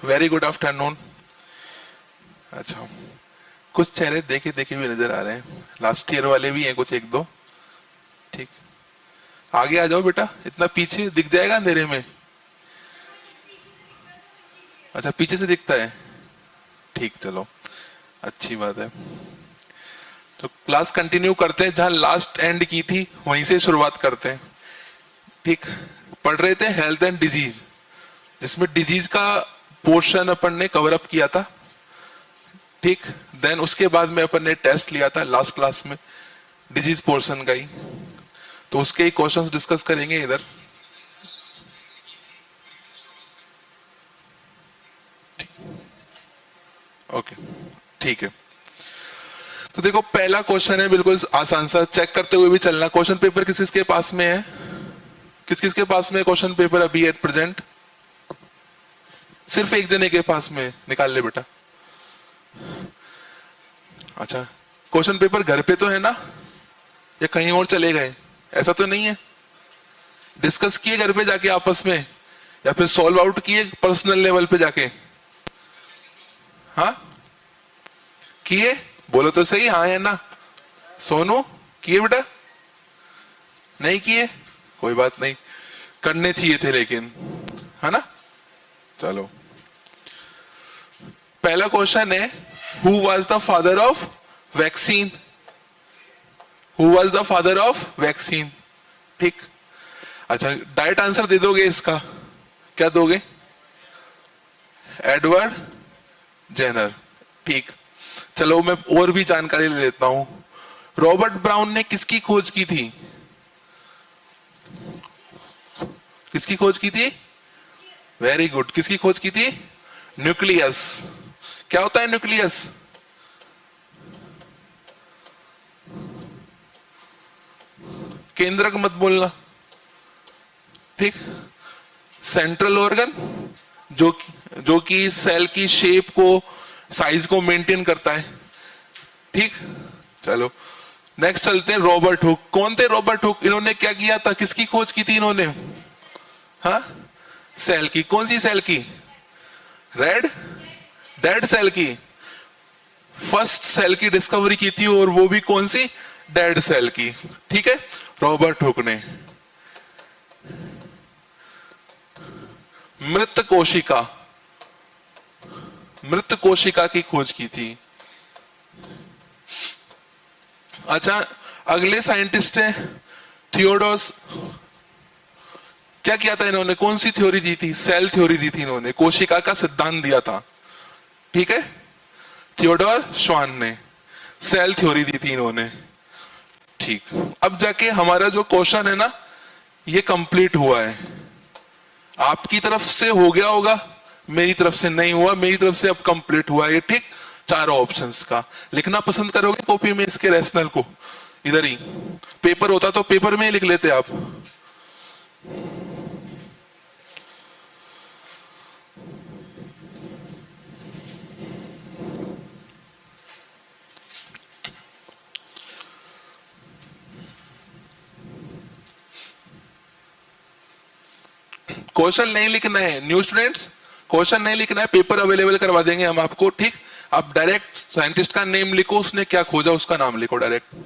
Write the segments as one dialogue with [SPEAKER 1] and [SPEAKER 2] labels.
[SPEAKER 1] Very good afternoon. अच्छा, कुछ चेहरे देखे देखे भी नजर आ रहे हैं, लास्ट ईयर वाले भी हैं कुछ एक दो। ठीक, आगे आ जाओ बेटा, इतना पीछे दिख जाएगा अंधेरे में। अच्छा, पीछे से दिखता है। ठीक, चलो अच्छी बात है। तो क्लास कंटिन्यू करते हैं, जहां लास्ट एंड की थी वहीं से शुरुआत करते हैं। ठीक, पढ़ रहे थे हेल्थ एंड डिजीज, जिसमें डिजीज का पोर्शन अपन ने कवर अप किया था। ठीक, देन उसके बाद में अपन ने टेस्ट लिया था लास्ट क्लास में डिजीज पोर्शन का ही, तो उसके ही क्वेश्चंस डिस्कस करेंगे इधर। ओके, ठीक है। तो देखो, पहला क्वेश्चन है, बिल्कुल आसान सा, चेक करते हुए भी चलना। क्वेश्चन पेपर किस किस के पास में है? किस किस के पास में क्वेश्चन पेपर अभी एट प्रेजेंट? सिर्फ एक जने के पास में, निकाल ले बेटा। अच्छा, क्वेश्चन पेपर घर पे तो है ना, या कहीं और चले गए? ऐसा तो नहीं है? डिस्कस किए घर पे जाके आपस में, या फिर सॉल्व आउट किए पर्सनल लेवल पे जाके? हाँ किए, बोलो तो सही, हाँ है ना? सोनू, किए बेटा? नहीं किए, कोई बात नहीं, करने चाहिए थे लेकिन, है ना? चलो, पहला क्वेश्चन है, who was the father of vaccine? Who was the father of vaccine? ठीक, अच्छा डायरेक्ट आंसर दे दोगे इसका? क्या दोगे? Edward Jenner. ठीक, चलो मैं और भी जानकारी ले लेता हूं। रॉबर्ट ब्राउन ने किसकी खोज की थी? किसकी खोज की थी? वेरी गुड, किसकी खोज की थी? न्यूक्लियस। क्या होता है न्यूक्लियस? केंद्रक मत बोलना। ठीक, सेंट्रल ऑर्गन, जो कि सेल की शेप को, साइज को मेंटेन करता है। ठीक, चलो नेक्स्ट चलते हैं। रॉबर्ट हुक, कौन थे रॉबर्ट हुक? इन्होंने क्या किया था, किसकी खोज की थी इन्होंने? हाँ, सेल की। कौन सी सेल की? रेड डेड सेल की। फर्स्ट सेल की डिस्कवरी की थी, और वो भी कौन सी? डेड सेल की। ठीक है, रॉबर्ट हुक ने मृत कोशिका, मृत कोशिका की खोज की थी। अच्छा, अगले साइंटिस्ट है थियोडोस। क्या किया था इन्होंने, कौन सी थ्योरी दी थी? सेल थ्योरी दी थी इन्होंने, कोशिका का सिद्धांत दिया था। ठीक है, थियोडोर श्वान ने सेल थ्योरी दी थी इन्होंने। ठीक, अब जाके हमारा जो क्वेश्चन है ना, ये कंप्लीट हुआ है। आपकी तरफ से हो गया होगा, मेरी तरफ से नहीं हुआ, मेरी तरफ से अब कंप्लीट हुआ है। ठीक, चारों ऑप्शंस का लिखना पसंद करोगे कॉपी में इसके रैशनल को? इधर ही पेपर होता तो पेपर में ही लिख लेते आप। क्वेश्चन नहीं लिखना है न्यू स्टूडेंट्स, क्वेश्चन नहीं लिखना है, पेपर अवेलेबल करवा देंगे हम आपको। ठीक, आप डायरेक्ट साइंटिस्ट का नेम लिखो, उसने क्या खोजा उसका नाम लिखो डायरेक्ट।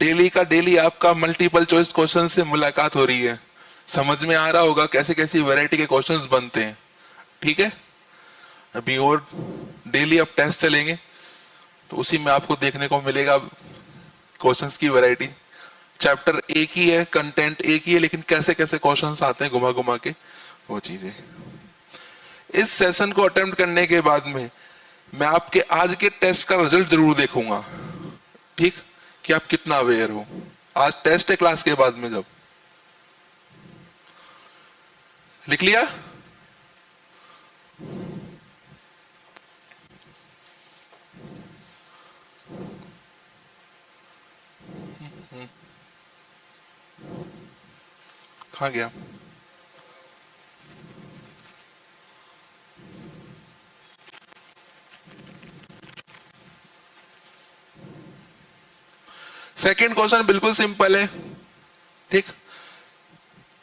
[SPEAKER 1] डेली का डेली आपका मल्टीपल चॉइस क्वेश्चन से मुलाकात हो रही है, समझ में आ रहा होगा कैसे कैसी वैरायटी के क्वेश्चंस बनते हैं। ठीक है, अभी और डेली अब टेस्ट चलेंगे, तो उसी में आपको देखने को मिलेगा क्वेश्चंस की वैरायटी। चैप्टर एक ही है, कंटेंट एक ही है, लेकिन कैसे कैसे क्वेश्चंस आते हैं घुमा घुमा के, वो चीजें। इस सेशन को अटेम्प्ट करने के बाद में मैं आपके आज के टेस्ट का रिजल्ट जरूर देखूंगा। ठीक, कि आप कितना अवेयर हो। आज टेस्ट है क्लास के बाद में, जब लिख लिया। कहाँ गया? सेकेंड क्वेश्चन बिल्कुल सिंपल है, ठीक।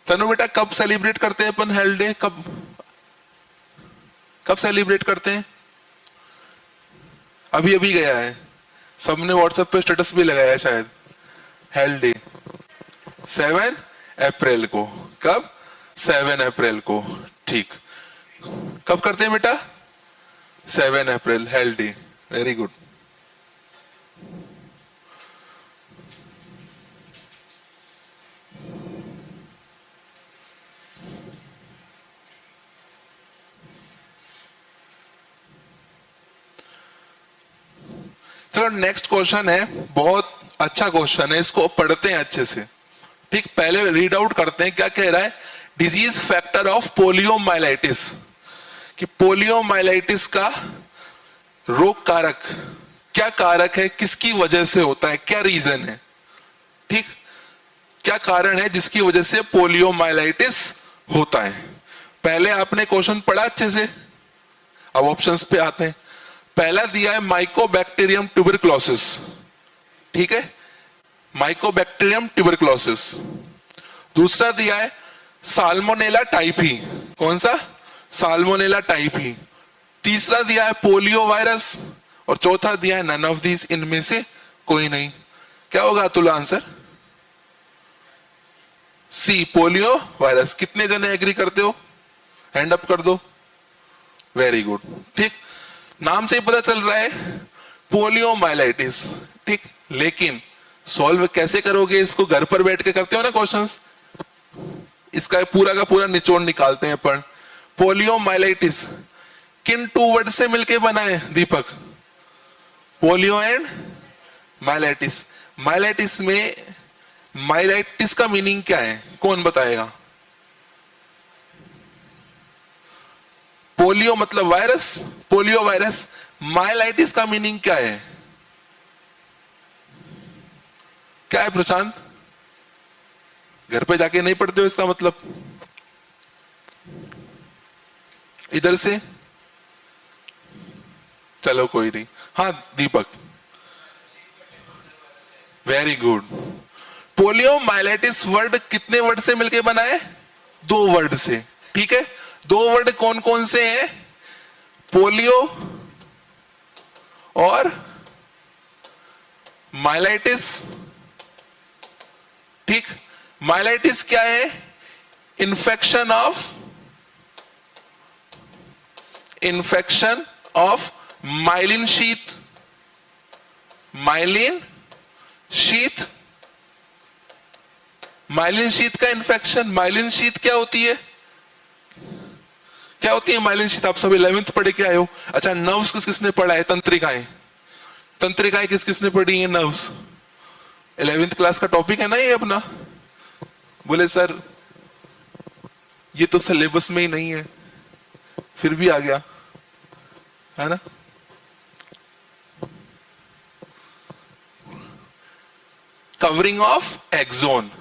[SPEAKER 1] तनु बेटा, कब सेलिब्रेट करते हैं अपन हेल्थ डे? कब कब सेलिब्रेट करते हैं? अभी अभी गया है, सबने व्हाट्सएप पे स्टेटस भी लगाया है शायद। हेल्थ डे 7 अप्रैल को। कब? 7 अप्रैल को, ठीक। कब करते हैं बेटा? 7 अप्रैल, हेल्थ डे। Very good. चलो नेक्स्ट क्वेश्चन है, बहुत अच्छा क्वेश्चन है, इसको पढ़ते हैं अच्छे से, ठीक। पहले रीड आउट करते हैं क्या कह रहा है। डिजीज फैक्टर ऑफ पोलियोमाइलाइटिस, कि पोलियोमाइलाइटिस का रोग कारक क्या कारक है, किसकी वजह से होता है, क्या रीजन है, ठीक। क्या कारण है जिसकी वजह से पोलियोमाइलाइटिस होता है। पहले आपने क्वेश्चन पढ़ा अच्छे से, अब ऑप्शंस पे आते हैं। पहला दिया है माइकोबैक्टीरियम ट्यूबरक्लोसिस, ठीक है, माइकोबैक्टीरियम ट्यूबरक्लोसिस। दूसरा दिया है साल्मोनेला टाइफी, कौन सा? Salmonella typhi. तीसरा दिया है पोलियो वायरस, और चौथा दिया है नन ऑफ दीज, इनमें से कोई नहीं। क्या होगा अतुल आंसर? सी, पोलियो वायरस। कितने जने एग्री करते हो? हैंड अप कर दो। वेरी गुड, ठीक। नाम से ही पता चल रहा है पोलियोमाइलाइटिस, ठीक। लेकिन सॉल्व कैसे करोगे इसको? घर पर बैठ के करते हो ना क्वेश्चंस, इसका पूरा का पूरा निचोड़ निकालते हैं अपन। पोलियोमाइलाइटिस किन टू वर्ड से मिलके बना है Deepak? Polio and myelitis. Myelitis में माइलाइटिस का मीनिंग क्या है, कौन बताएगा? पोलियो मतलब वायरस, पोलियो वायरस। माइलाइटिस का मीनिंग क्या है? क्या है प्रशांत? घर पे जाके नहीं पढ़ते हो इसका मतलब? इधर से चलो कोई नहीं। हाँ दीपक, वेरी गुड। पोलियोमाइलाइटिस वर्ड कितने वर्ड से मिलके बना है? 2 वर्ड से, ठीक है। 2 वर्ड कौन कौन से हैं? पोलियो और माइलाइटिस, ठीक। माइलाइटिस क्या है? Infection of myelin sheath, myelin sheath, myelin sheath का इन्फेक्शन। माइलिन शीथ क्या होती है? क्या होती है माइलिन शीथ? आप सब 11th पढ़े के आए हो। अच्छा, नर्व्स किस किसने पढ़ा है? तंत्रिकाएं, तंत्रिकाएं किस किसने पढ़ी है? नर्व्स। 11th क्लास का टॉपिक है ना ये अपना। बोले सर ये तो सिलेबस में ही नहीं है, फिर भी आ गया, है ना। कवरिंग ऑफ एक्सोन,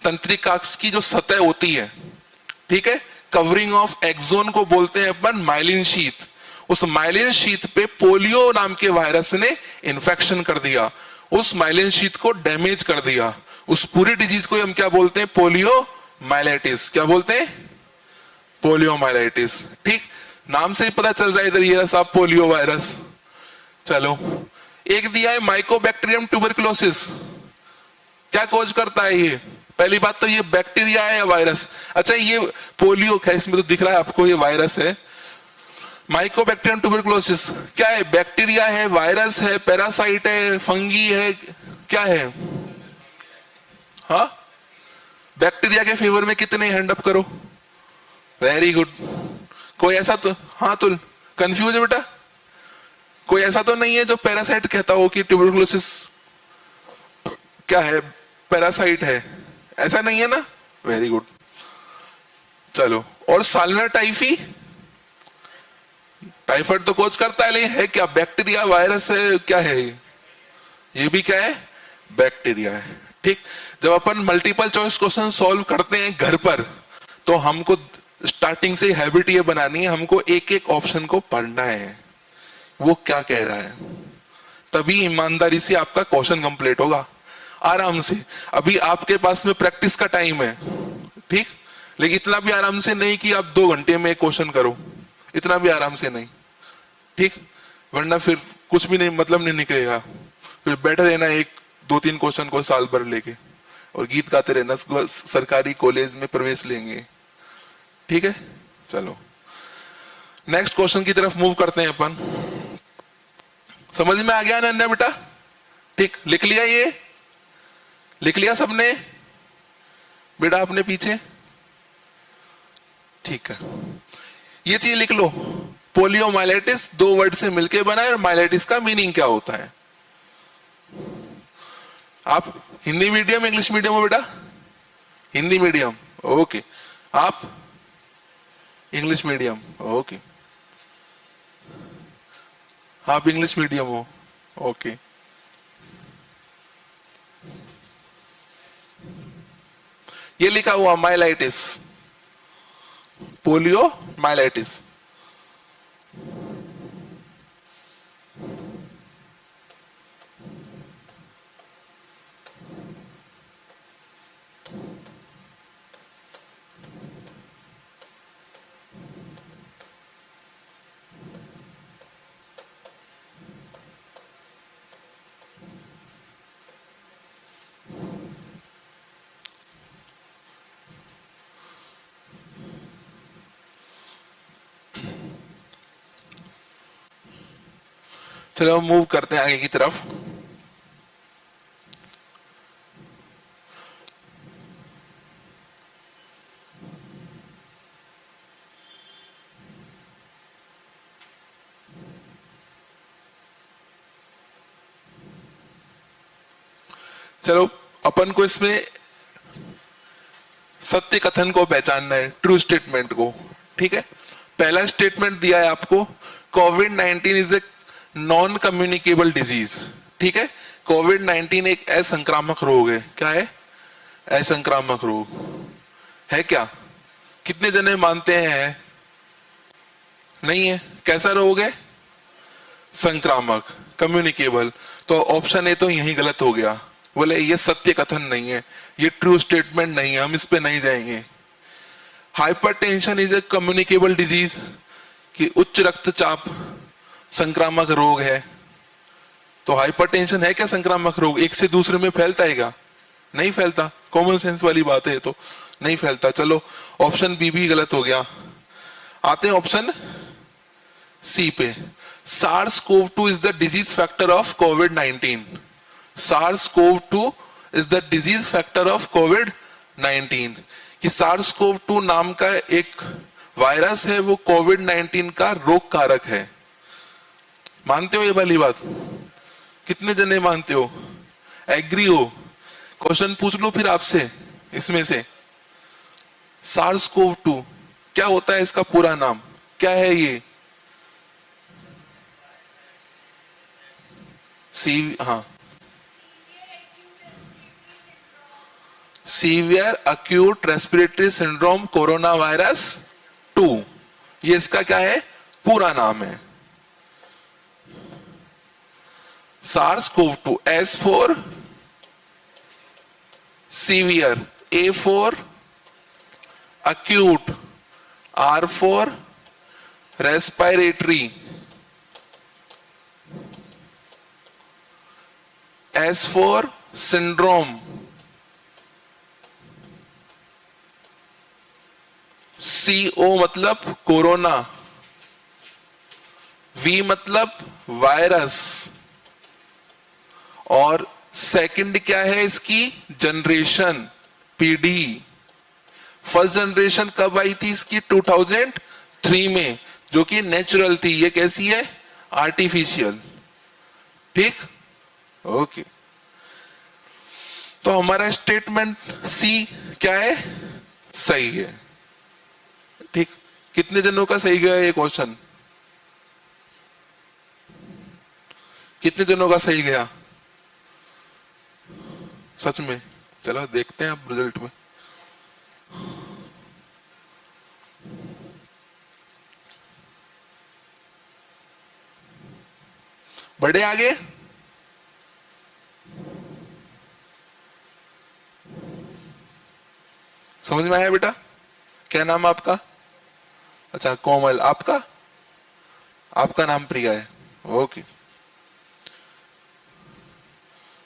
[SPEAKER 1] तंत्रिका की जो सतह होती है, ठीक है, कवरिंग ऑफ एक्सोन को बोलते हैं अपन माइलिन शीथ। उस माइलिन शीथ पे पोलियो नाम के वायरस ने इन्फेक्शन कर दिया, उस माइलिन शीथ को डैमेज कर दिया। उस पूरी डिजीज को हम क्या बोलते हैं? पोलियोमाइलाइटिस। क्या बोलते हैं? पोलियोमाइलाइटिस, ठीक। नाम से ही पता चल रहा है इधर ये सब पोलियो वायरस। चलो, एक दिया है माइकोबैक्टीरियम ट्यूबरकुलोसिस। क्या कोज करता है ये? पहली बात तो ये बैक्टीरिया है या वायरस? अच्छा, ये पोलियो है, इसमें तो दिख रहा है आपको ये वायरस है। माइकोबैक्टीरियम ट्यूबरकुलोसिस क्या है? बैक्टीरिया है, वायरस है, पैरासाइट है, फंगी है, क्या है? हाँ, बैक्टीरिया के फेवर में कितने? हैंड अप करो। Very good. कोई ऐसा तो, हाँ तो कंफ्यूज है बेटा? कोई ऐसा तो नहीं है जो पैरासाइट कहता हो कि ट्यूबरकुलोसिस क्या है? पैरासाइट है, ऐसा नहीं है ना। Very good. चलो, और साल्मोनेला टाइफी, टाइफाइड तो कोच करता है, लेकिन है क्या? बैक्टीरिया, वायरस है, क्या है ये भी क्या है? बैक्टीरिया है, ठीक, जब अपन मल्टीपल चॉइस क्वेश्चन सॉल्व करते हैं घर पर, तो हमको स्टार्टिंग से हैबिट ये बनानी है, हमको एक एक ऑप्शन को पढ़ना है, वो क्या कह रहा है, तभी ईमानदारी से आपका क्वेश्चन कंप्लीट होगा आराम से। अभी आपके पास में प्रैक्टिस का टाइम है, ठीक, लेकिन इतना भी आराम से नहीं कि आप 2 घंटे में एक क्वेश्चन करो, इतना भी आराम से नहीं, ठीक, वरना फिर कुछ भी नहीं, मतलब नहीं निकलेगा। फिर बैठे रहना एक 2-3 क्वेश्चन को साल भर लेके और गीत गाते रहना, सरकारी कॉलेज में प्रवेश लेंगे, ठीक है। चलो नेक्स्ट क्वेश्चन की तरफ मूव करते हैं अपन। समझ में आ गया ना बेटा? ठीक, लिख लिया, ये लिख लिया सबने बेटा अपने पीछे? ठीक है, ये चीज लिख लो, पोलियोमाइलाइटिस 2 वर्ड से मिलके बना है और माइलाइटिस का मीनिंग क्या होता है। आप हिंदी मीडियम इंग्लिश मीडियम हो बेटा? Hindi medium, okay. आप इंग्लिश मीडियम, ओके। आप इंग्लिश मीडियम हो, ओके। ये लिखा हुआ माइलाइटिस, पोलियो माइलाइटिस। चलो मूव करते हैं आगे की तरफ। चलो अपन को इसमें सत्य कथन को पहचानना है, ट्रू स्टेटमेंट को, ठीक है। पहला स्टेटमेंट दिया है आपको, कोविड-19 is a non communicable disease, ठीक है। कोविड-19 एक असंक्रामक रोग है। क्या है? असंक्रामक रोग है क्या? कितने जने मानते हैं? नहीं है। कैसा रोग है? संक्रामक, कम्युनिकेबल। तो ऑप्शन ए तो यही गलत हो गया, बोले ये सत्य कथन नहीं है, ये ट्रू स्टेटमेंट नहीं है, हम इस पे नहीं जाएंगे। Hypertension is a communicable disease, कि उच्च रक्तचाप संक्रामक रोग है। तो हाइपरटेंशन है क्या संक्रामक रोग? एक से दूसरे में फैलता है क्या? नहीं फैलता, कॉमन सेंस वाली बात है, तो नहीं फैलता। चलो ऑप्शन बी भी गलत हो गया। आते हैं ऑप्शन सी पे, SARS-CoV-2 is the disease factor of COVID-19. SARS-CoV-2 is the disease factor of COVID-19, कि SARS-CoV-2 नाम का एक वायरस है, वो कोविड-19 का रोग कारक है। मानते हो ये वाली बात? कितने जने मानते हो? एग्री हो? क्वेश्चन पूछ लो फिर आपसे इसमें से, SARS-CoV-2 क्या होता है? इसका पूरा नाम क्या है? ये हाँ, severe acute respiratory syndrome corona virus 2, ये इसका क्या है? पूरा नाम है। SARS-CoV-2, S for severe, A for acute, R for respiratory, S for syndrome, CO मतलब कोरोना, V मतलब वायरस, और सेकंड क्या है इसकी? जनरेशन, पीढ़ी। फर्स्ट जनरेशन कब आई थी इसकी? 2003 में, जो कि नेचुरल थी। ये कैसी है? आर्टिफिशियल, ठीक, ओके। तो हमारा स्टेटमेंट सी क्या है? सही है, ठीक। कितने जनों का सही गया ये क्वेश्चन? कितने जनों का सही गया सच में? चलो देखते हैं अब रिजल्ट में। बढ़े आगे। समझ में आया बेटा? क्या नाम है आपका? अच्छा कोमल। आपका? आपका नाम प्रिया है। ओके।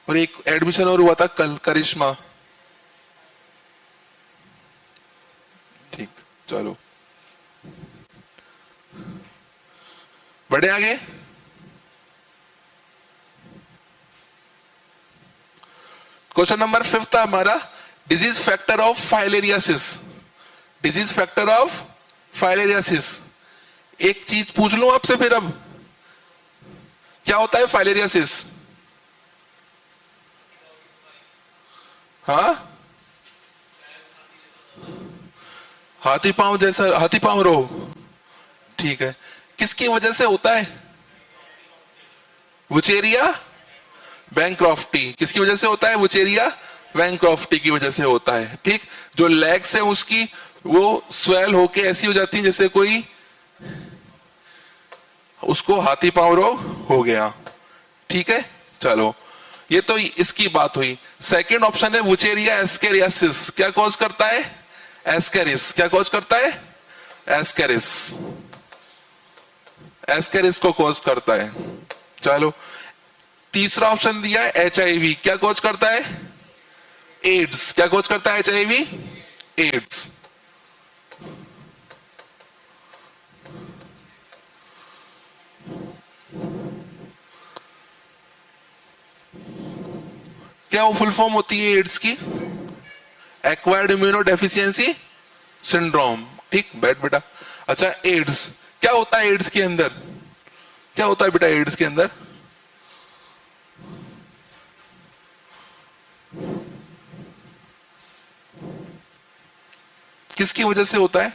[SPEAKER 1] और एक एडमिशन और हुआ था कल, करिश्मा। ठीक, चलो बढ़े आगे। क्वेश्चन नंबर 5 था हमारा, disease factor of filariasis. Disease factor of filariasis. एक चीज पूछ लूं आपसे फिर अब, क्या होता है फाइलेरियासिस? हाँ, हाथी पांव जैसा, हाथी पांव रोग। ठीक है, किसकी वजह से होता है? Wuchereria bancrofti. किसकी वजह से होता है? वुचेरिया बैंक्रॉफ्टी की वजह से होता है। ठीक, जो लेग्स है उसकी वो स्वेल होके ऐसी हो जाती है जैसे कोई, उसको हाथी पांव रोग हो गया। ठीक है, चलो ये तो इसकी बात हुई। सेकंड ऑप्शन है वुचेरिया एस्केरियासिस। क्या कॉज करता है? एस्केरिस। क्या कॉज करता है? एस्केरिस। एस्केरिस को कॉज करता है। चलो तीसरा ऑप्शन दिया है HIV। क्या कॉज करता है? एड्स। क्या कॉज करता है HIV? एड्स। क्या वो फुल फॉर्म होती है एड्स की? Acquired immuno deficiency syndrome. ठीक, बैठ बेटा। अच्छा एड्स, क्या होता है एड्स के अंदर? क्या होता है बेटा एड्स के अंदर? किसकी वजह से होता है?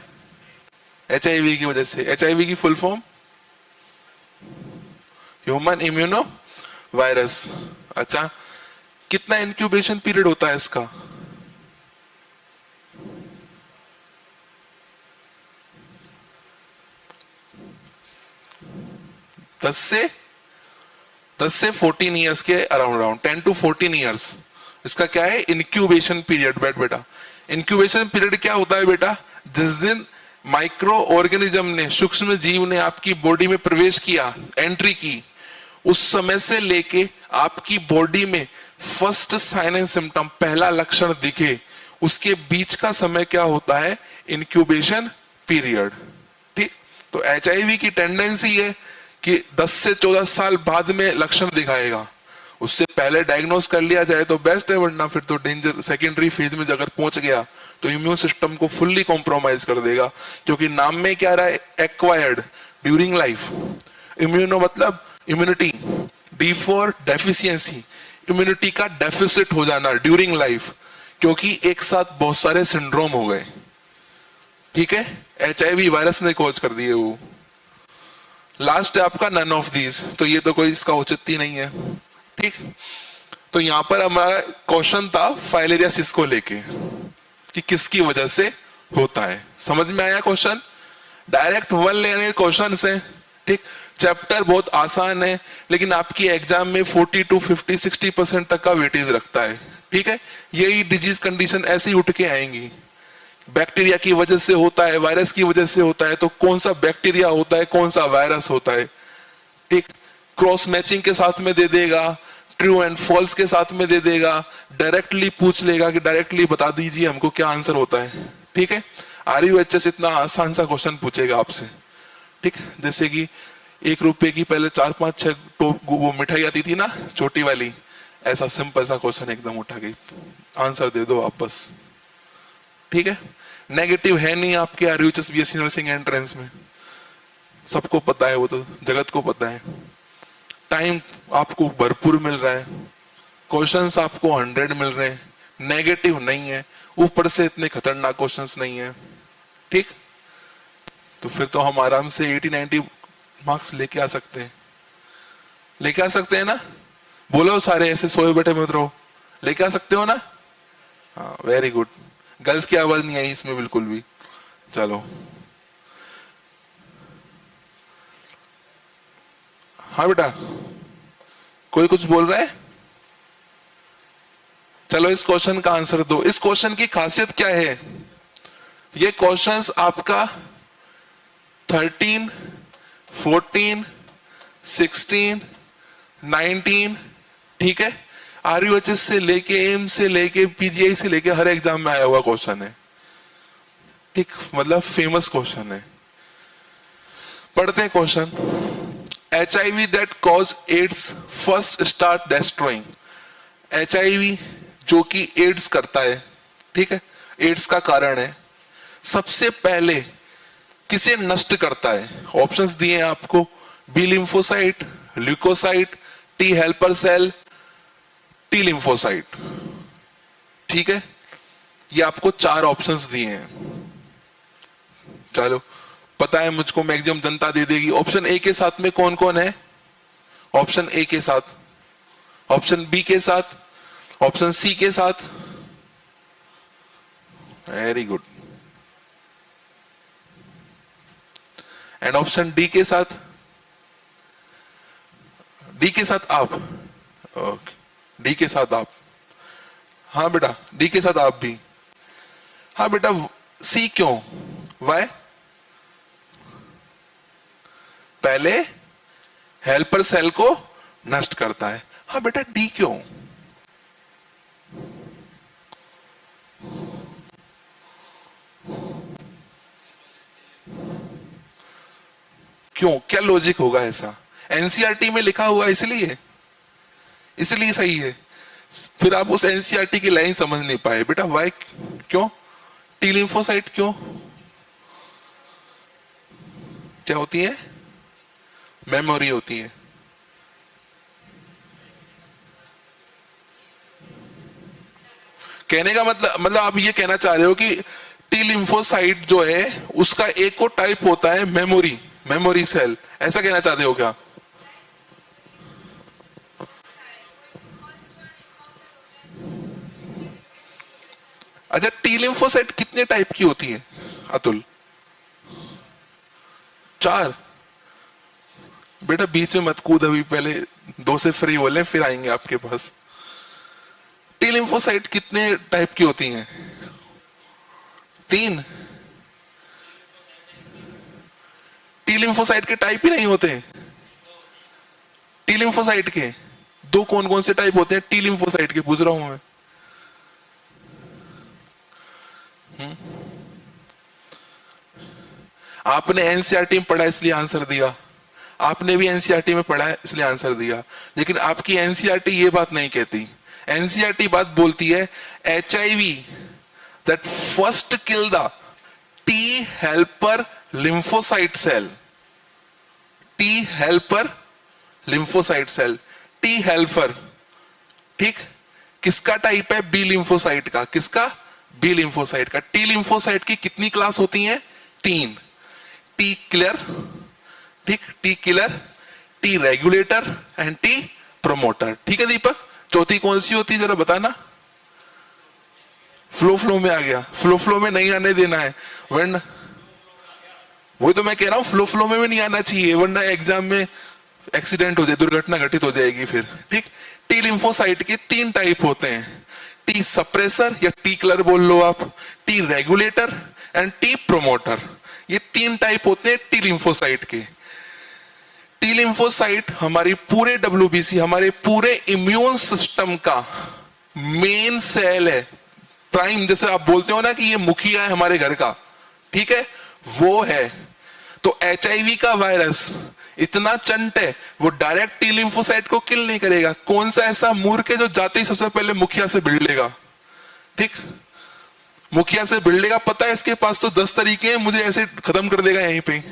[SPEAKER 1] HIV की वजह से। HIV की full form human immuno virus. अच्छा, कितना इंक्यूबेशन पीरियड होता है इसका? दस से 14 ईयर्स के अराउंड, 10 to 14 ईयर्स इसका क्या है? Incubation period. बैठ बेटा। इंक्यूबेशन पीरियड क्या होता है बेटा? जिस दिन माइक्रो ऑर्गेनिज्म ने, सूक्ष्म जीव ने आपकी बॉडी में प्रवेश किया, एंट्री की, उस समय से लेके आपकी बॉडी में फर्स्ट साइन एंड सिम्टम, पहला लक्षण दिखे, उसके बीच का समय क्या होता है? Incubation period. ठीक, तो HIV की टेंडेंसी है कि 10 से 14 साल बाद में लक्षण दिखाएगा। उससे पहले डायग्नोस कर लिया जाए तो बेस्ट है, वरना फिर तो डेंजर। सेकेंडरी फेज में अगर पहुंच गया तो इम्यून सिस्टम को फुल्ली कॉम्प्रोमाइज कर देगा, क्योंकि नाम में क्या रहा है? Acquired during life. इम्यूनो मतलब immunity, D for deficiency, immunity का डेफिसिट हो जाना ड्यूरिंग लाइफ, क्योंकि एक साथ बहुत सारे सिंड्रोम हो गए। ठीक है, HIV वायरस ने कॉज कर दिए वो। लास्ट है आपका नन ऑफ दीज, तो ये तो कोई इसका औचित्य नहीं है। ठीक, तो यहां पर हमारा क्वेश्चन था फाइलेरियासिस को लेके कि किसकी वजह से होता है। समझ में आया क्वेश्चन? डायरेक्ट 1 लाइनर क्वेश्चन है। ठीक, चैप्टर बहुत आसान है, लेकिन आपकी एग्जाम में 40 to 50, 60% तक का वेटेज रखता है। ठीक है, यही डिजीज कंडीशन ऐसे ही उठ के आएंगी। बैक्टीरिया की वजह से होता है, वायरस की वजह से होता है, तो कौन सा बैक्टीरिया होता है, कौन सा वायरस होता है? ठीक, क्रॉस मैचिंग के साथ में दे देगा, ट्रू एंड फॉल्स के साथ में दे देगा, डायरेक्टली पूछ लेगा कि डायरेक्टली बता दीजिए हमको क्या आंसर होता है। ठीक है, RUHS इतना आसान सा क्वेश्चन पूछेगा आपसे। ठीक, जैसे कि 1 रुपए की पहले 4-5-6 वो मिठाई आती थी ना, छोटी वाली, ऐसा सिंपल सा क्वेश्चन एकदम उठा के आंसर दे दो आप बस। ठीक है, नेगेटिव है नहीं आपके RUHS BSc नर्सिंग एंट्रेंस में, सबको पता है, वो तो जगत को पता है। टाइम आपको भरपूर मिल रहा है, क्वेश्चंस आपको 100 मिल रहे हैं, नेगेटिव नहीं है, ऊपर से इतने खतरनाक क्वेश्चंस नहीं है। ठीक, तो फिर तो हम आराम से 80-90 मार्क्स लेके आ सकते हैं। लेके आ सकते हैं ना? बोलो सारे, ऐसे सोए बैठे मत रहो। लेके आ सकते हो ना? हाँ वेरी गुड, गर्ल्स की आवाज नहीं आई इसमें बिल्कुल भी। चलो हाँ बेटा, कोई कुछ बोल रहा है? चलो इस क्वेश्चन का आंसर दो। इस क्वेश्चन की खासियत क्या है? ये क्वेश्चंस आपका 13, 14, 16, 19, ठीक है, RUHS से लेके एम से लेके PGI से लेके हर एग्जाम में आया हुआ क्वेश्चन है, ठीक, मतलब फेमस क्वेश्चन है। पढ़ते हैं question. HIV that cause AIDS first start destroying। HIV जो कि एड्स करता है, ठीक है, एड्स का कारण है, सबसे पहले किसे नष्ट करता है? ऑप्शंस दिए हैं आपको, B lymphocyte, leukocyte, T helper cell, T lymphocyte, ठीक है, ये आपको 4 ऑप्शंस दिए हैं। चलो पता है मुझको, मैक्सिमम जनता दे देगी। ऑप्शन ए के साथ में कौन कौन है? ऑप्शन ए के साथ, ऑप्शन बी के साथ, ऑप्शन सी के साथ, very good, and option D के साथ। डी के साथ आप, ओके, डी के साथ आप, हाँ बेटा डी के साथ आप भी। हाँ बेटा सी क्यों? वाई? पहले हेल्पर सेल को नष्ट करता है। हाँ बेटा डी क्यों? क्यों, क्या लॉजिक होगा ऐसा? एनसीईआरटी में लिखा हुआ इसलिए, इसलिए सही है। फिर आप उस एनसीईआरटी की लाइन समझ नहीं पाए बेटा, वाई क्यों? टी लिम्फोसाइट क्यों? क्या होती है? मेमोरी होती है। कहने का मतलब आप ये कहना चाह रहे हो कि टी लिम्फोसाइट जो है उसका एक को टाइप होता है मेमोरी, मेमोरी सेल, ऐसा कहना चाहते हो क्या? अच्छा, टी लिम्फोसाइट कितने टाइप की होती है अतुल? 4? बेटा बीच में मत कूद, अभी पहले 2 से फ्री बोले फिर आएंगे आपके पास। टी लिम्फोसाइट कितने टाइप की होती हैं? 3? टी लिम्फोसाइट के टाइप ही नहीं होते? टी लिम्फोसाइट के 2 कौन कौन से टाइप होते हैं टी लिम्फोसाइट के, पूछ रहा हूं मैं। आपने एनसीईआरटी में पढ़ा इसलिए आंसर दिया, आपने भी एनसीईआरटी में पढ़ा है इसलिए आंसर दिया, लेकिन आपकी एनसीईआरटी ये बात नहीं कहती। एनसीईआरटी बात बोलती है HIV that first kill the T helper lymphocyte cell, T helper lymphocyte cell, T helper, ठीक, किसका टाइप है? बी लिम्फोसाइट का। किसका? बी लिम्फोसाइट का। टी लिम्फोसाइट की कितनी क्लास होती हैं? 3। टी किलर, ठीक, T killer, T regulator and T promoter, ठीक है दीपक? चौथी कौन सी होती है जरा बताना? फ्लो में आ गया, फ्लो में नहीं आने देना है, वरना वही तो मैं कह रहा हूं, फ्लो में भी नहीं आना चाहिए, वरना एग्जाम में एक्सीडेंट हो जाए, दुर्घटना घटित हो जाएगी फिर, ठीक। टी लिम्फोसाइट के 3 टाइप होते हैं, टी सप्रेसर या टी किलर बोल लो आप, T regulator and T promoter. ये 3 टाइप होते हैं टी लिम्फोसाइट के। टी लिम्फोसाइट हमारी पूरे WBC, हमारे पूरे इम्यून सिस्टम का मेन सेल है, प्राइम, जैसे आप बोलते हो ना कि ये मुखिया है हमारे घर का, ठीक है, वो है। तो HIV का वायरस इतना चंट है, वो डायरेक्ट टी लिम्फोसाइट को किल नहीं करेगा। कौन सा ऐसा मूर्ख है जो जाते ही सबसे पहले मुखिया से भिड़ लेगा, ठीक, मुखिया से भिड़ लेगा। पता है इसके पास तो 10 तरीके हैं, मुझे ऐसे खत्म कर देगा यहीं पे।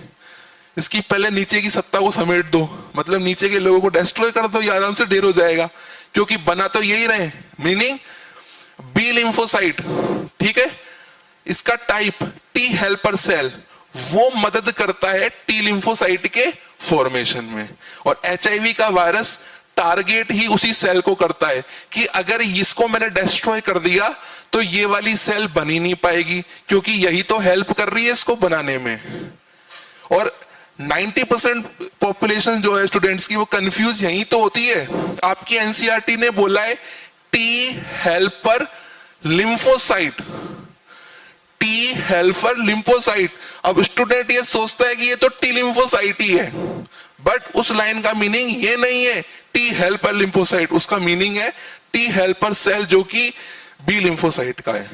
[SPEAKER 1] इसकी पहले नीचे की सत्ता को समेट दो, मतलब नीचे के लोगों को डिस्ट्रॉय कर दो, ये आराम से ढेर हो जाएगा, क्योंकि बना तो यही रहे, मीनिंग बी लिम्फोसाइट, ठीक है। इसका टाइप टी हेल्पर सेल, वो मदद करता है टी लिम्फोसाइट के फॉर्मेशन में। और HIV का वायरस टारगेट ही उसी सेल को करता है कि अगर इसको मैंने डिस्ट्रॉय कर दिया तो ये वाली सेल बन ही नहीं पाएगी, क्योंकि यही तो हेल्प कर रही है इसको बनाने में। और 90% पॉपुलेशन जो है स्टूडेंट्स की वो कंफ्यूज यही तो होती है। आपकी एनसीईआरटी ने बोला है T helper lymphocyte, T helper lymphocyte. अब स्टूडेंट ये सोचता है कि ये तो टी लिम्फोसाइट ही है, बट उस लाइन का मीनिंग ये नहीं है टी हेल्पर लिम्फोसाइट, उसका मीनिंग है टी हेल्पर सेल जो कि बी लिम्फोसाइट का है।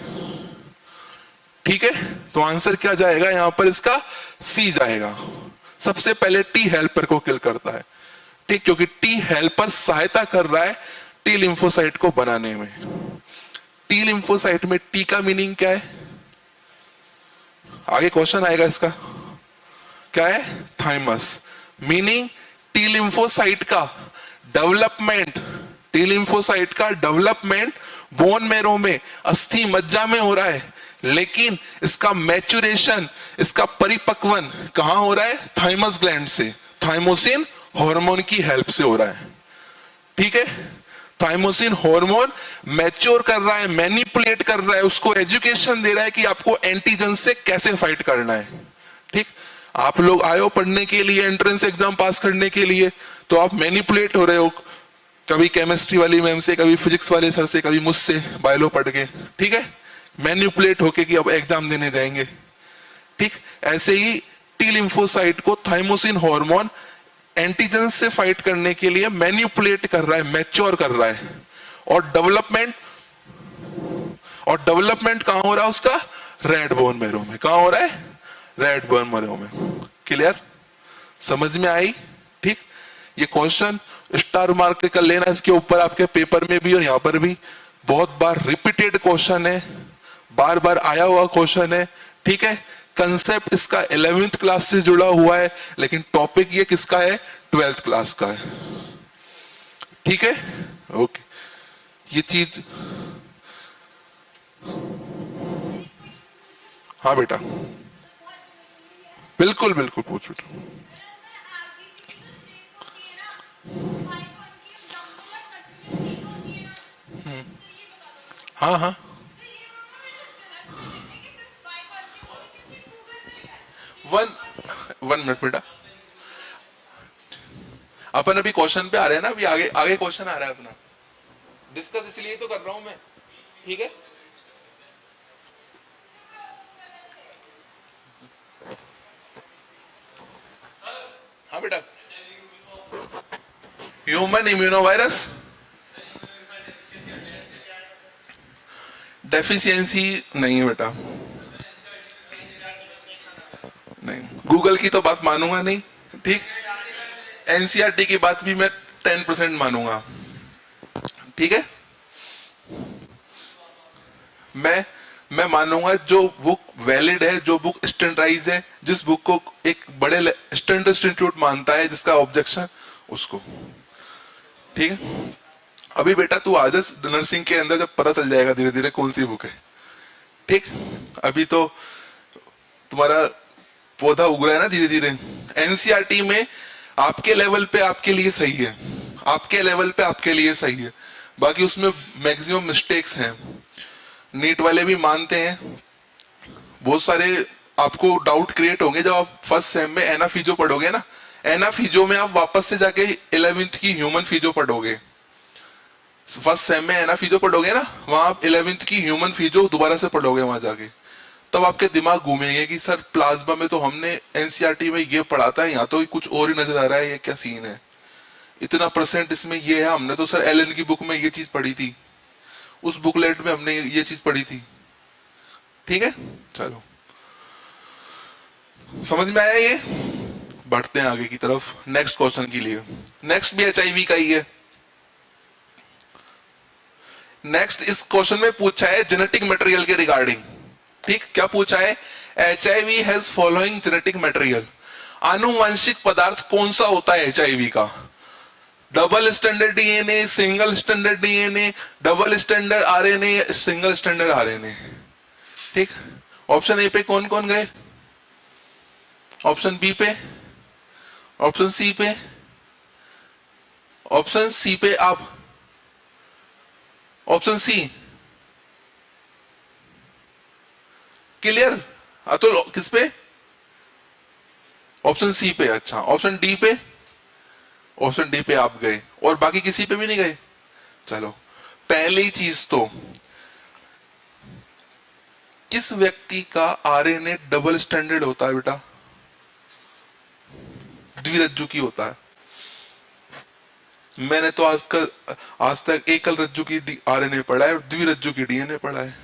[SPEAKER 1] ठीक है, तो आंसर क्या जाएगा यहां पर, इसका सी जाएगा। सबसे पहले टी हेल्पर को किल करता है, ठीक, क्योंकि टी हेल्पर सहायता कर रहा है टी लिम्फोसाइट को बनाने में। टी लिम्फोसाइट में टी का मीनिंग क्या है, आगे क्वेश्चन आएगा इसका, क्या है, थाइमस। मीनिंग टी लिम्फोसाइट का डेवलपमेंट, टी लिम्फोसाइट का डेवलपमेंट बोन मैरो में, अस्थि मज्जा में हो रहा है, लेकिन इसका मैच्योरेशन, इसका परिपक्वन कहां हो रहा है, थाइमस ग्लैंड से, थाइमोसिन हार्मोन की हेल्प से हो रहा है। ठीक है, थाइमोसिन हार्मोन मैच्योर कर रहा है, मैनिपुलेट कर रहा है, उसको एजुकेशन दे रहा है कि आपको एंटीजन से कैसे फाइट करना है। ठीक, आप लोग आए हो पढ़ने के लिए, एंट्रेंस एग्जाम पास करने के लिए, तो आप मैनिपुलेट हो रहे हो, कभी केमिस्ट्री वाली मैम से, कभी फिजिक्स वाले सर से, कभी मुझसे बायोलॉ पढ़ के, ठीक है, मैनिपुलेट होके कि अब एग्जाम देने जाएंगे। ठीक, ऐसे ही टी लिम्फोसाइट को थाइमोसिन हार्मोन एंटीजन से फाइट करने के लिए मैनिपुलेट कर रहा है, मैच्योर कर रहा है। और डेवलपमेंट कहां हो रहा है उसका, रेड बोन मैरो में। कहां हो रहा है, रेड बोन मैरो में। क्लियर, समझ में आई। ठीक, ये क्वेश्चन स्टार मार्क कर लेना इसके ऊपर, आपके पेपर में भी और यहां पर भी बहुत बार रिपीटेड क्वेश्चन है, बार बार आया हुआ क्वेश्चन है। ठीक है, कंसेप्ट इसका 11th क्लास से जुड़ा हुआ है, लेकिन टॉपिक ये किसका है, 12th क्लास का है। ठीक है, ओके, ये चीज, हाँ बेटा, बिल्कुल बिल्कुल पूछ बेटा। हाँ हाँ, वन मिनट बेटा, अपन अभी क्वेश्चन पे आ रहे हैं ना, अभी आगे आगे क्वेश्चन आ रहा है अपना, डिस्कस इसलिए तो कर रहा हूं मैं। ठीक है, हाँ बेटा, ह्यूमन इम्यूनोवायरस डेफिशिएंसी नहीं है बेटा, नहीं, गूगल की तो बात मानूंगा नहीं। ठीक, एनसीईआरटी की बात भी मैं 10% मानूंगा। ठीक है, मैं मानूंगा जो बुक वैलिड है, जो बुक स्टैंडर्डाइज है, जिस बुक को एक बड़े स्टैंडर्ड इंस्टीट्यूट मानता है, जिसका ऑब्जेक्शन उसको। ठीक है, अभी बेटा तू आ जा नर्सिंग के अंदर, जब पता चल जाएगा धीरे धीरे कौन सी बुक है। ठीक, अभी तो तुम्हारा पौधा उग रहा है ना धीरे धीरे। एनसीईआरटी में आपके लेवल पे आपके लिए सही है, आपके लेवल पे आपके लिए सही है, बाकी उसमें मैक्सिमम मिस्टेक्स हैं। नीट वाले भी मानते हैं, बहुत सारे आपको डाउट क्रिएट होंगे जब आप फर्स्ट सेम में एना फिजो पढ़ोगे ना, एना फिजो में आप वापस से जाके 11th की ह्यूमन फिजो पढ़ोगे। फर्स्ट सेम में एना फिजो पढ़ोगे ना, वहां आप 11th की ह्यूमन फिजो दोबारा से पढ़ोगे वहां जाके, तब आपके दिमाग घूमेंगे कि सर प्लाज्मा में तो हमने एनसीईआरटी में ये पढ़ा था, यहाँ तो कुछ और ही नजर आ रहा है, ये क्या सीन है, इतना परसेंट इसमें ये है, हमने तो सर एलन की बुक में ये चीज पढ़ी थी, उस बुकलेट में हमने ये चीज पढ़ी थी। ठीक है, चलो समझ में आया ये, बढ़ते हैं आगे की तरफ नेक्स्ट क्वेश्चन के लिए। नेक्स्ट भी एचआईवी का ही है। नेक्स्ट इस क्वेश्चन में पूछा है जेनेटिक मटेरियल के रिगार्डिंग। ठीक, क्या पूछा है, HIV has following genetic material, आनुवंशिक पदार्थ कौन सा होता है एचआईवी का, double standard DNA, single standard DNA, double standard RNA, single standard RNA. ठीक, ऑप्शन ए पे कौन कौन गए, ऑप्शन बी पे, ऑप्शन सी पे, ऑप्शन सी पे आप, ऑप्शन सी क्लियर। अतुल किस पे? ऑप्शन सी पे। अच्छा, ऑप्शन डी पे? ऑप्शन डी पे आप गए और बाकी किसी पे भी नहीं गए। चलो, पहली चीज तो किस व्यक्ति का आरएनए डबल स्टैंडर्ड होता है बेटा? द्विरज्जु की होता है। मैंने तो आज तक एकल रज्जु की आरएनए पढ़ा है और द्विरज्जु की डीएनए पढ़ा है।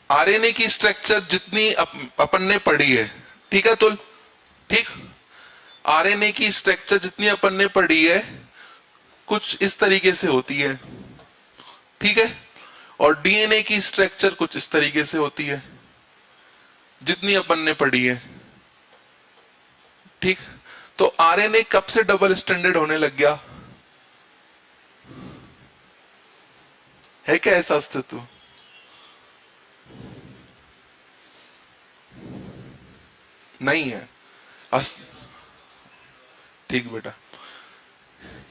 [SPEAKER 1] आरएनए की स्ट्रक्चर जितनी अपन ने पढ़ी है, ठीक है तुल, ठीक, आरएनए की स्ट्रक्चर जितनी अपन ने पढ़ी है कुछ इस तरीके से होती है, ठीक है, और डीएनए की स्ट्रक्चर कुछ इस तरीके से होती है जितनी अपन ने पढ़ी है, ठीक। तो आरएनए कब से डबल स्टैंडर्ड होने लग गया? है क्या ऐसा अस्तित्व? नहीं है। ठीक बेटा,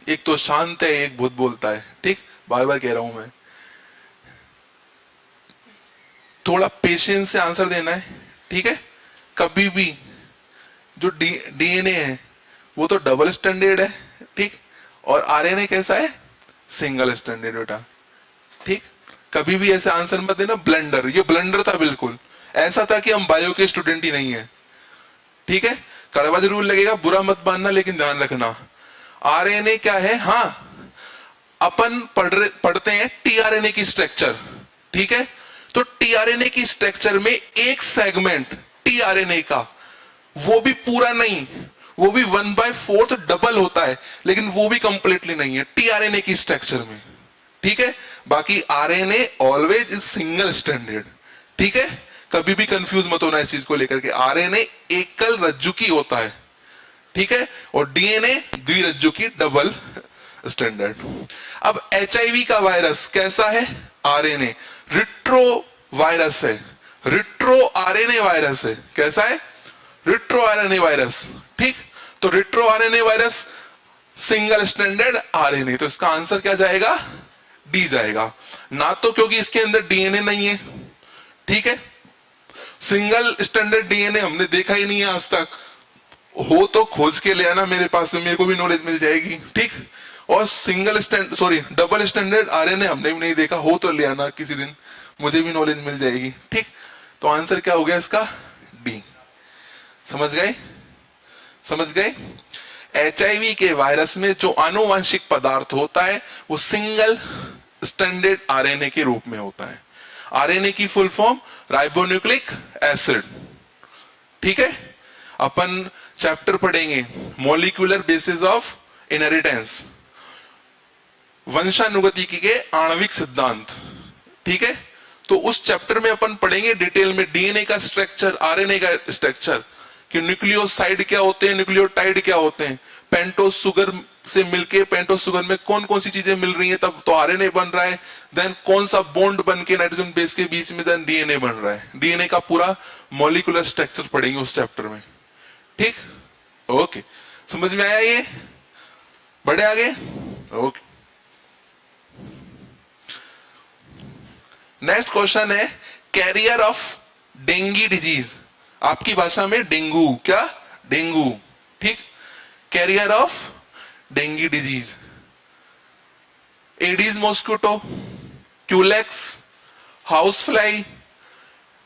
[SPEAKER 1] एक तो शांत है, एक बहुत बोलता है, ठीक, बार बार कह रहा हूं मैं, थोड़ा पेशेंस से आंसर देना है, ठीक है। कभी भी जो डीएनए है वो तो डबल स्टैंडर्ड है, ठीक, और आरएनए कैसा है? सिंगल स्टैंडर्ड बेटा, ठीक। कभी भी ऐसे आंसर मत देना ब्लंडर, ये ब्लंडर था बिल्कुल, ऐसा था कि हम बायो के स्टूडेंट ही नहीं है, ठीक है। कड़वा जरूर लगेगा, बुरा मत मानना, लेकिन ध्यान रखना आरएनए क्या है। हाँ, अपन पढ़ते हैं टीआरएनए की स्ट्रक्चर, ठीक है। तो टीआरएनए की स्ट्रक्चर में एक सेगमेंट टीआरएनए का, वो भी पूरा नहीं, वो भी 1/4 डबल होता है, लेकिन वो भी कंप्लीटली नहीं है टीआरएनए की स्ट्रक्चर में, ठीक है। बाकी RNA always is single standard, ठीक है। कभी भी कंफ्यूज मत होना इस चीज को लेकर के, आरएनए एकल रज्जु की होता है, ठीक है, और डीएनए द्विरज्जु की डबल स्टैंडर्ड। अब एचआईवी का वायरस कैसा है? आरएनए रिट्रो वायरस है, रिट्रो आरएनए वायरस है। कैसा है? रिट्रो आरएनए वायरस, ठीक। तो retro RNA virus single standard RNA, तो इसका आंसर क्या जाएगा? डी जाएगा ना, तो क्योंकि इसके अंदर डीएनए नहीं है, ठीक है। सिंगल स्टैंडर्ड डीएनए हमने देखा ही नहीं है आज तक, हो तो खोज के ले आना मेरे पास में, मेरे को भी नॉलेज मिल जाएगी, ठीक। और डबल स्टैंडर्ड आरएनए हमने भी नहीं देखा, हो तो ले आना किसी दिन, मुझे भी नॉलेज मिल जाएगी, ठीक। तो आंसर क्या हो गया इसका? डी। समझ गए? समझ गए? एचआईवी के वायरस में जो आनुवंशिक पदार्थ होता है वो सिंगल स्टैंडर्ड आरएनए के रूप में होता है। आरएनए की फुल फॉर्म राइबोन्यूक्लिक एसिड, ठीक है। अपन चैप्टर पढ़ेंगे मॉलिक्यूलर बेसिस ऑफ इनहेरिटेंस, वंशानुगतिकी के आणविक सिद्धांत, ठीक है। तो उस चैप्टर में अपन पढ़ेंगे डिटेल में डीएनए का स्ट्रक्चर, आरएनए का स्ट्रक्चर, कि न्यूक्लियोसाइड क्या होते हैं, न्यूक्लियोटाइड क्या होते हैं, पेंटोस शुगर से मिलके पेंटोस शुगर में कौन कौन सी चीजें मिल रही हैं तब तो आरएनए बन रहा है, देन कौन सा बॉन्ड बन के नाइट्रोजन बेस के बीच में देन डीएनए बन रहा है। डीएनए का पूरा मॉलिक्यूलर स्ट्रक्चर पढ़ेंगे उस चैप्टर में, ठीक। ओके, समझ में आया ये? बढ़े आगे? ओके। नेक्स्ट क्वेश्चन है कैरियर ऑफ डेंगी डिजीज, आपकी भाषा में डेंगू, क्या? डेंगू, ठीक। Carrier of dengue disease, Aedes mosquito, Culex, house fly,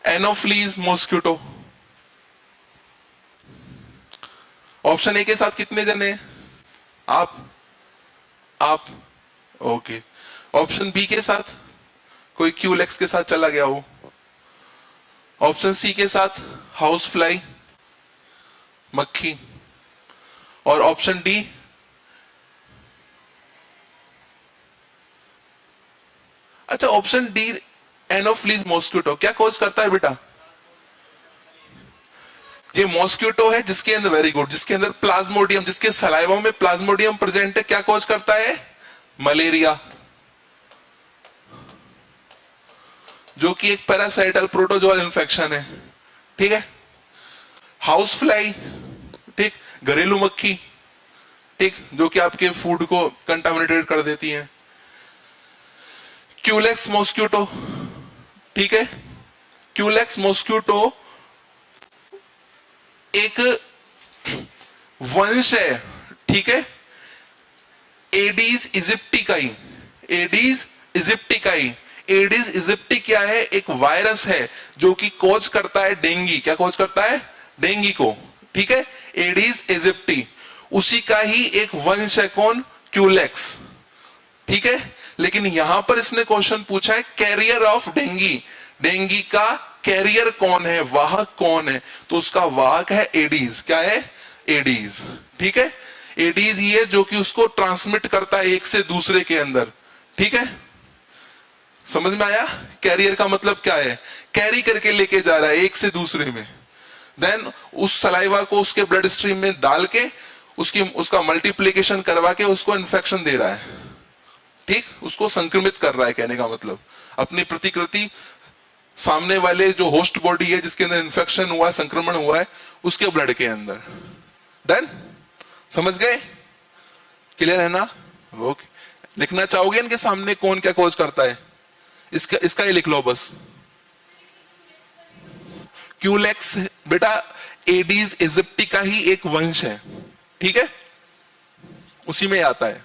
[SPEAKER 1] Anopheles mosquito. Option A के साथ कितने जने? आप ओके। ऑप्शन बी के साथ कोई क्यूलेक्स के साथ चला गया हो, ऑप्शन सी के साथ हाउस फ्लाई मक्खी, और ऑप्शन डी अच्छा ऑप्शन डी एनोफ्लीज मॉस्किटो। क्या कॉज करता है बेटा? ये मॉस्किटो है जिसके अंदर, वेरी गुड, जिसके अंदर प्लाज्मोडियम, जिसके सलाइवा में प्लाज्मोडियम प्रेजेंट है, क्या कॉज करता है? मलेरिया। जो कि एक पैरासाइटल प्रोटोजोअल इन्फेक्शन है, ठीक है। हाउस फ्लाई, ठीक, घरेलू मक्खी, ठीक, जो कि आपके फूड को कंटामिनेटेड कर देती है। क्यूलेक्स मॉस्किटो, ठीक है। क्यूलेक्स मॉस्किटो एक वंश है, ठीक है, एडीज इजिप्टिकाई। एडीज इजिप्टिकाई, एडीज इजिप्टी क्या है? एक वायरस है जो कि कॉज करता है डेंगी। क्या कॉज करता है? डेंगी को, ठीक है। एडीज इजिप्टी उसी का ही एक वंश है, कौन? क्यूलेक्स, ठीक है। लेकिन यहां पर इसने क्वेश्चन पूछा है कैरियर ऑफ डेंगी, डेंगी का कैरियर कौन है, वाहक कौन है? तो उसका वाहक है एडीज। क्या है? एडीज, ठीक है। एडीज ये जो कि उसको ट्रांसमिट करता है एक से दूसरे के अंदर, ठीक है। समझ में आया? कैरियर का मतलब क्या है? कैरी करके लेके जा रहा है एक से दूसरे में, देन उस सलाइवा को उसके ब्लड स्ट्रीम में डाल के उसका मल्टीप्लीकेशन करवा के उसको इन्फेक्शन दे रहा है, ठीक, उसको संक्रमित कर रहा है। कहने का मतलब अपनी प्रतिकृति सामने वाले जो होस्ट बॉडी है जिसके अंदर इन्फेक्शन हुआ है, संक्रमण हुआ है, उसके ब्लड के अंदर। डन? समझ गए? क्लियर है ना? ओके। लिखना चाहोगे इनके सामने कौन क्या कॉज करता है? इसका ही लिख लो बस। क्यूलेक्स बेटा एडीज इजिप्टी का ही एक वंश है, ठीक है, उसी में आता है।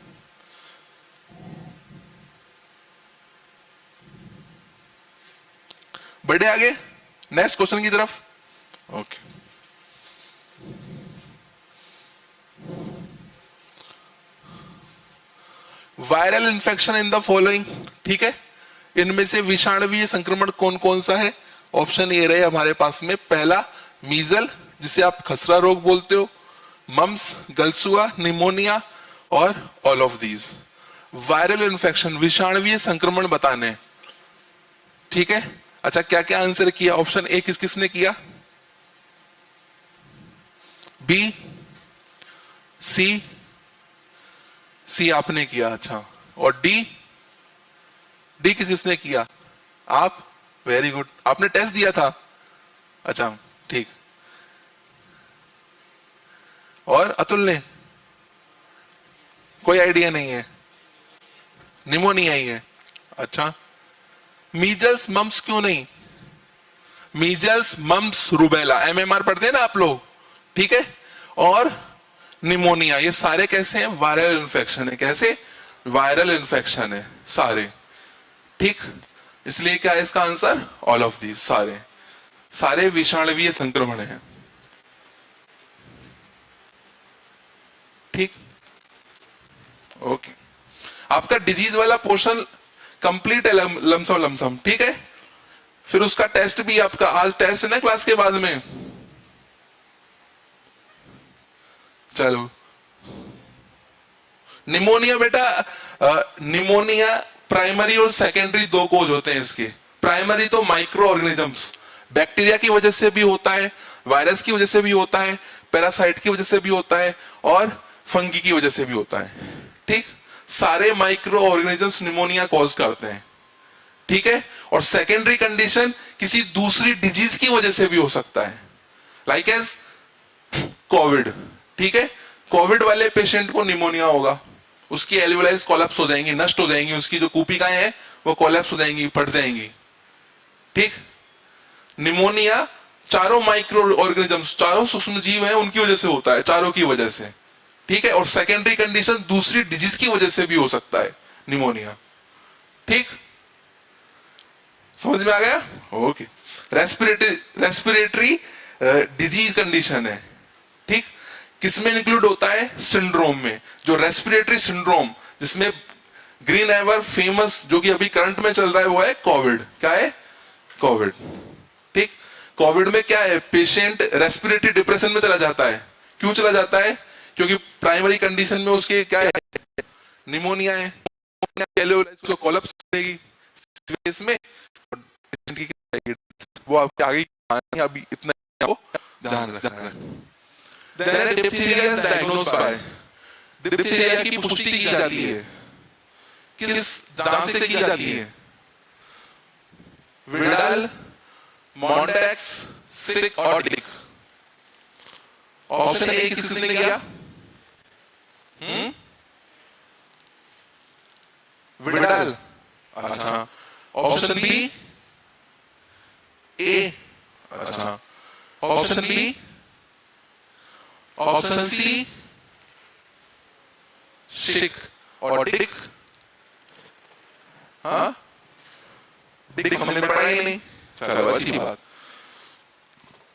[SPEAKER 1] बढ़े आगे नेक्स्ट क्वेश्चन की तरफ। Okay, viral infection in the following, ठीक है, इनमें से विषाणुवीय संक्रमण कौन कौन सा है? ऑप्शन ए रहे हमारे पास में। पहला मीजल, जिसे आप खसरा रोग बोलते हो, मम्स, गलसुआ, निमोनिया और all of these. Viral infection, विषाणुवीय संक्रमण बताने, ठीक है। अच्छा, क्या क्या आंसर किया? ऑप्शन ए किस किसने किया? बी, सी, सी आपने किया, अच्छा। और डी, डी किस किसने किया? आप, वेरी गुड, आपने टेस्ट दिया था, अच्छा, ठीक। और अतुल ने? कोई आइडिया नहीं है, निमोनिया ही है, अच्छा। मीजल्स मम्स क्यों नहीं? मीजल्स मम्स रूबेला, एमएमआर पढ़ते हैं ना आप लोग, ठीक है। और निमोनिया, ये सारे कैसे हैं? वायरल इन्फेक्शन है। कैसे? वायरल इन्फेक्शन है सारे, ठीक। इसलिए क्या है इसका आंसर? ऑल ऑफ दीज, सारे सारे विषाणुवीय संक्रमण है, ठीक। ओके, आपका डिजीज वाला पोर्शन कंप्लीट है, लमसम लमसम, ठीक है। फिर उसका टेस्ट भी आपका आज टेस्ट है ना क्लास के बाद में। चलो, निमोनिया बेटा, निमोनिया प्राइमरी और सेकेंडरी दो कोज होते हैं इसके। प्राइमरी तो माइक्रो ऑर्गेनिजम्स, बैक्टीरिया की वजह से भी होता है, वायरस की वजह से भी होता है, पैरासाइट की वजह से भी होता है, और फंगी की वजह से भी होता है, ठीक। सारे माइक्रो ऑर्गेनिजम्स निमोनिया कॉज करते हैं, ठीक है। और सेकेंडरी कंडीशन किसी दूसरी डिजीज की वजह से भी हो सकता है, लाइक एज कोविड, ठीक है। कोविड वाले पेशेंट को निमोनिया होगा, उसकी एल्वेलाइज कोलैप्स हो जाएंगी, नष्ट हो जाएंगी, उसकी जो कूपिकाएं हैं वो कोलैप्स हो जाएंगी, फट जाएंगी, ठीक। निमोनिया चारों माइक्रो ऑर्गेनिजम्स, चारों सूक्ष्म जीव हैं, उनकी वजह से होता है, चारों की वजह से, ठीक है। और सेकेंडरी कंडीशन दूसरी डिजीज की वजह से भी हो सकता है निमोनिया, ठीक। समझ में आ गया? ओके। रेस्पिरेटरी डिजीज कंडीशन है, ठीक। किसमें इंक्लूड होता है? सिंड्रोम में। जो रेस्पिरेटरी सिंड्रोम जिसमें ग्रीन एवर फेमस जो कि अभी करंट में चल रहा है वो है कोविड। क्या है? कोविड, ठीक। कोविड में क्या है? पेशेंट रेस्पिरेटरी डिप्रेशन में चला जाता है। क्यों चला जाता है? क्योंकि प्राइमरी कंडीशन में उसके क्या है? निमोनिया है, कोलैप्स करेगी में, वो आपके आगे अभी इतना वो ध्यान रखना है। डिप्थीरिया डायग्नोज बाय, डिप्थीरिया की पुष्टि की जाती है किस जांच से की जाती है? विडाल, मॉन्टेक्स, सिक और डिक। ऑप्शन ए किसने किया? विडाल। अच्छा, ऑप्शन बी ए। अच्छा, ऑप्शन बी, ऑप्शन सी शिक और डिक। हाँ, डिक हमने पढ़ा ही नहीं, चलो अच्छी बात।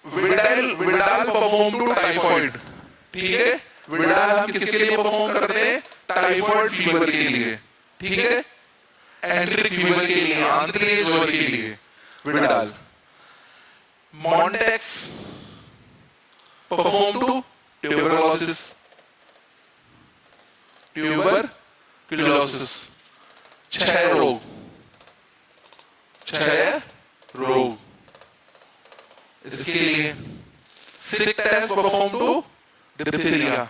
[SPEAKER 1] विडाल परफॉर्म टू टाइफॉइड, ठीक है। विडाल हम किसके लिए परफॉर्म करते हैं? टाइफॉइड फीवर के लिए, ठीक है, एंट्रिक फीवर के लिए, आंतरिक ज्वर के लिए Widal. Mantoux perform to tuberculosis, tuberculosis क्षय रोग, क्षय रोग इसके लिए। Schick test perform to diphtheria,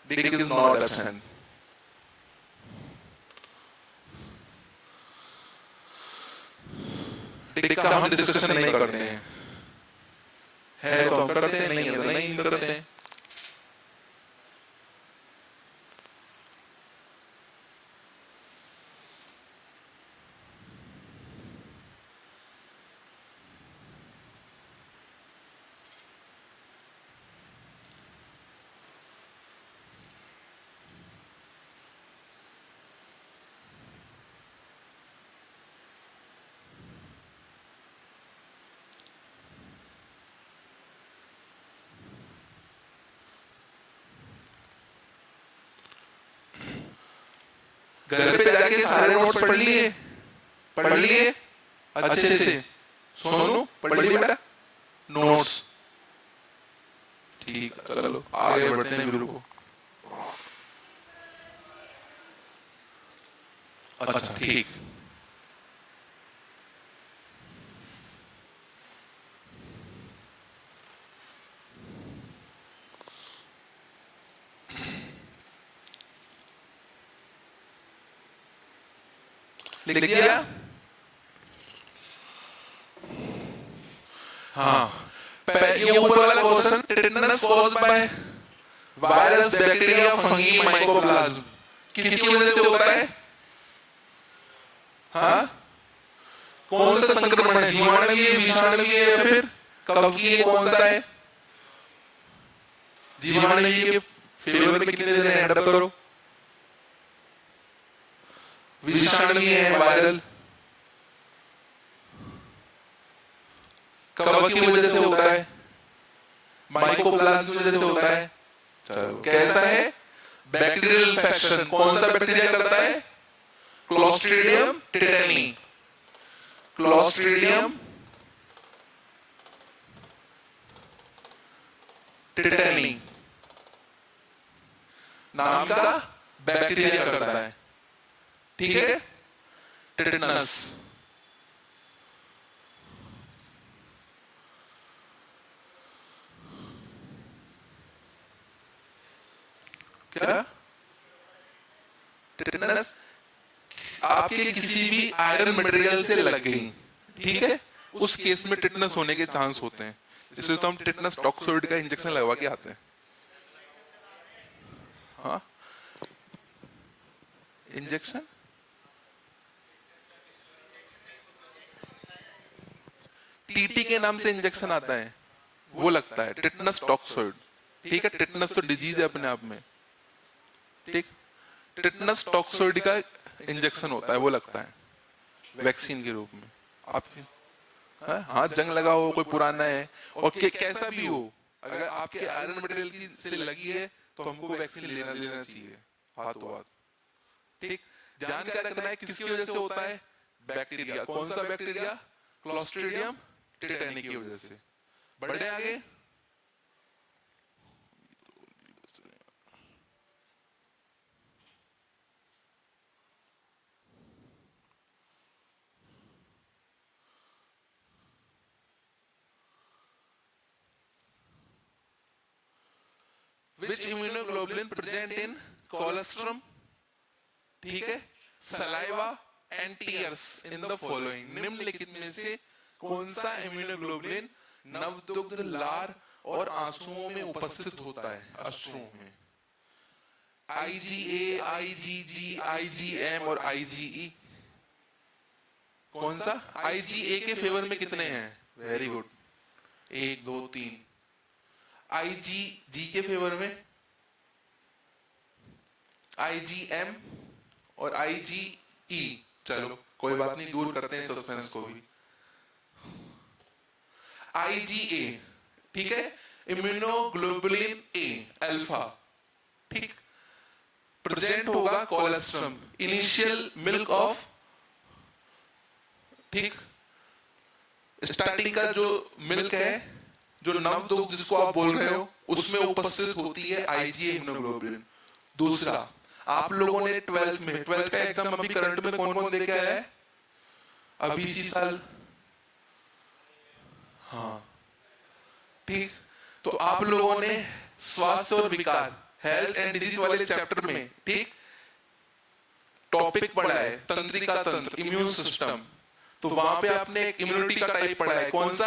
[SPEAKER 1] Dick is not absent. Dick का हम डिस्कशन नहीं करते हैं, है तो हम करते हैं, नहीं है तो नहीं करते हैं। घर पे जाके सारे नोट्स पढ़ लिए? पढ़ लिए अच्छे से? सोनू पढ़ लिए बेटा नोट्स? ठीक, चलो आगे बढ़ते हैं गुरु को। अच्छा ठीक, लिख दिया? हाँ, ये ऊपर वाला question, tetanus caused by virus, bacteria, fungi, mycoplasma, किसकी वजह से होता है? हाँ, कौन सा संक्रमण है? जीवाणुवीय, विषाणुवीय या फिर कवकीय? कौन सा है? जीवाणुवीय के फेवर में कितने देने हैं? एड करो। विषाणुवीय है वायरल, कवक की वजह से होता है, माइकोप्लाज्म की वजह से होता है। चलो कैसा है? Bacterial infection. कौन सा बैक्टीरिया करता है? क्लोस्ट्रीडियम टेटनी, क्लोस्ट्रीडियम टेटनी नाम का बैक्टीरिया करता है, ठीक है, टिटनस। क्या? टिटनस आपके किसी भी आयरन मटेरियल से लग गई, ठीक है, उस केस में टिटनस होने के चांस होते हैं, इसलिए तो हम टिटनस टॉक्सोइड का इंजेक्शन लगवा के आते हैं। हाँ, इंजेक्शन टीटी के नाम से इंजेक्शन आता है, वो लगता है टिटनस टॉक्सोइड, ठीक है। टिटनस तो डिजीज है अपने आप में, ठीक। टिटनस टॉक्सोइड का इंजेक्शन होता है, वो लगता है वैक्सीन के रूप में आपके। हाँ, जंग लगा हो, कोई पुराना है और कैसा भी हो, अगर आपके आयरन मटेरियल की से लगी है तो हमको वैक्सीन लेना चाहिए हाथों हाथ, ठीक। ध्यान क्या रखना है, किसकी वजह से होता है? बैक्टीरिया। कौन सा बैक्टीरिया? क्लोस्ट्रीडियम टेटनी की वजह से। बढ़े आगे, which immunoglobulin present in colostrum, ठीक है, saliva and tears in the following, निम्नलिखित में से कौन सा इम्यूनोग्लोबुलिन नवदुग्ध, लार और आंसुओं में उपस्थित होता है? अश्रुओं में IgA, IgG, IgM और IgE। कौन सा? IgA के फेवर में कितने हैं? Very good, 1 2 3। IgG के फेवर में IgM और IgE। चलो कोई बात नहीं, दूर करते हैं सस्पेंस को भी। IgA, ठीक है, इम्यूनोग्लोबुलिन A अल्फा, ठीक, प्रेजेंट होगा कोलेस्ट्रम, इनिशियल मिल्क ऑफ, ठीक, स्टार्टिंग का जो मिल्क है, जो नवदुग्ध जिसको आप बोल रहे हो, उसमें उपस्थित होती है IgA इम्यूनोग्लोबुलिन। दूसरा, आप लोगों ने 12th का एग्जाम अभी करंट में कौन कौन दे के आया है अभी इसी साल? हाँ, ठीक, तो आप लोगों ने स्वास्थ्य और विकार, हेल्थ एंड डिजीज वाले चैप्टर में, ठीक, टॉपिक पढ़ा है तंत्रिका तंत्र, इम्यून सिस्टम। तो वहां पे आपने एक इम्यूनिटी का टाइप पढ़ा है, कौन सा?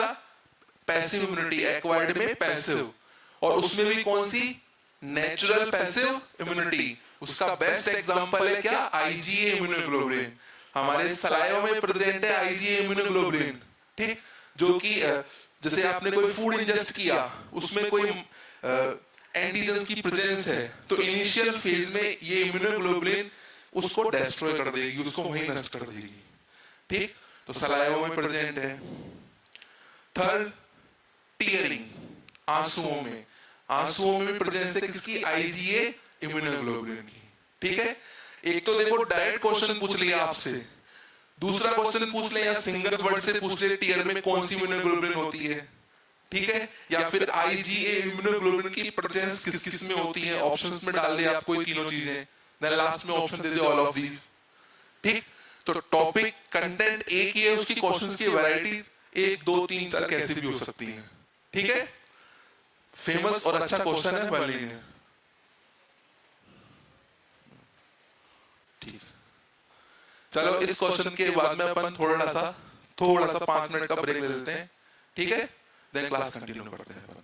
[SPEAKER 1] पैसिव इम्यूनिटी, एक्वायर्ड में पैसिव, और उसमें भी कौन सी? Natural passive immunity. उसका बेस्ट एग्जांपल है क्या? IgA immunoglobulin. हमारे सलाइवा में प्रेजेंट है IgA इम्यूनोग्लोबुलिन, ठीक, जो कि जैसे आपने कोई फूड इंजेस्ट किया, उसमें कोई एंटीजेंस की प्रेजेंस है, तो इनिशियल फेज में ये इम्यूनोग्लोबुलिन उसको डिस्ट्रॉय कर देगी, उसको वहीं नष्ट कर देगी, ठीक, तो सलाइवा में प्रेजेंट है। थर्ड, टीयरिंग, आंसुओं में, आंसुओं में प्रेजेंस है किसकी? IgA इम्यूनोग्लोबुलिन की, ठीक है। एक तो देखो डायरेक्ट क्वेश्चन पूछ लिया आपसे, दूसरा क्वेश्चन पूछ ले या सिंगल वर्ड से पूछ ले, टीयर में कौन सी इम्यूनोग्लोबुलिन होती है, ठीक है, या फिर IgA इम्यूनोग्लोबुलिन की प्रेजेंस किस किस में होती है, ऑप्शंस में डाल दे आपको ये तीनों चीजें, देन लास्ट में option they they all of these, ठीक। तो टॉपिक कंटेंट एक ही है, उसकी क्वेश्चंस की वैरायटी 1 2 3 4 कैसे भी हो सकती है, ठीक है। फेमस और अच्छा क्वेश्चन है बालिनियर, ठीक। चलो इस क्वेश्चन के बाद में अपन थोड़ा सा 5 मिनट का ब्रेक ले लेते हैं, ठीक है, देन क्लास कंटिन्यू करते हैं।